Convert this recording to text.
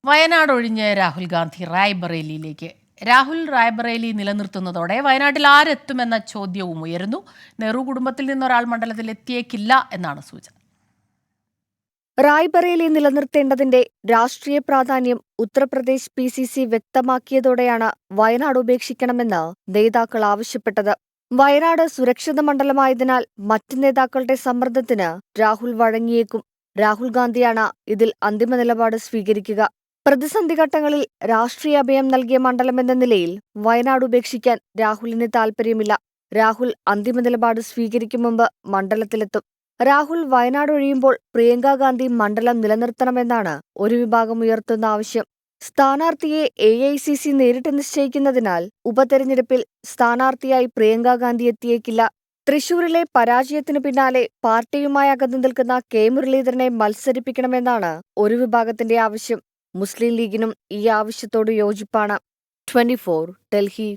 വയനാട് ഒഴിഞ്ഞ് രാഹുൽ ഗാന്ധി റായ്ബറേലിയിലേക്ക്. രാഹുൽ റായ്ബറേലി നിലനിർത്തുന്നതോടെ വയനാട്ടിൽ ആരെത്തുമെന്ന ചോദ്യവും ഉയരുന്നു. നെഹ്റു കുടുംബത്തിൽ നിന്നൊരാൾ മണ്ഡലത്തിൽ എത്തിയേക്കില്ല എന്നാണ് സൂചന. റായ്ബറേലി നിലനിർത്തേണ്ടതിന്റെ രാഷ്ട്രീയ പ്രാധാന്യം ഉത്തർപ്രദേശ് PCC വ്യക്തമാക്കിയതോടെയാണ് വയനാട് ഉപേക്ഷിക്കണമെന്ന് നേതാക്കൾ ആവശ്യപ്പെട്ടത്. വയനാട് സുരക്ഷിത മണ്ഡലമായതിനാൽ മറ്റ് നേതാക്കളുടെ സമ്മർദ്ദത്തിന് രാഹുൽ വഴങ്ങിയേക്കും. രാഹുൽ ഗാന്ധിയാണ് ഇതിൽ അന്തിമ നിലപാട് സ്വീകരിക്കുക. പ്രതിസന്ധി ഘട്ടങ്ങളിൽ രാഷ്ട്രീയ അഭയം നൽകിയ മണ്ഡലമെന്ന നിലയിൽ വയനാട് ഉപേക്ഷിക്കാൻ രാഹുലിന് താൽപര്യമില്ല. രാഹുൽ അന്തിമ നിലപാട് സ്വീകരിക്കും മുമ്പ് മണ്ഡലത്തിലെത്തും. രാഹുൽ വയനാട് ഒഴിയുമ്പോൾ പ്രിയങ്ക ഗാന്ധി മണ്ഡലം നിലനിർത്തണമെന്നാണ് ഒരു വിഭാഗം ഉയർത്തുന്ന ആവശ്യം. സ്ഥാനാർത്ഥിയെ AICC നേരിട്ട് നിശ്ചയിക്കുന്നതിനാൽ ഉപതെരഞ്ഞെടുപ്പിൽ സ്ഥാനാർത്ഥിയായി പ്രിയങ്ക ഗാന്ധി എത്തിയേക്കില്ല. തൃശൂരിലെ പരാജയത്തിനു പിന്നാലെ പാർട്ടിയുമായി അകന്നു നിൽക്കുന്ന K മുരളീധരനെ മത്സരിപ്പിക്കണമെന്നാണ് ഒരു വിഭാഗത്തിന്റെ ആവശ്യം. മുസ്ലിം ലീഗിനും ഈ ആവശ്യത്തോട് യോജിപ്പാണ്. 24 ഡൽഹി.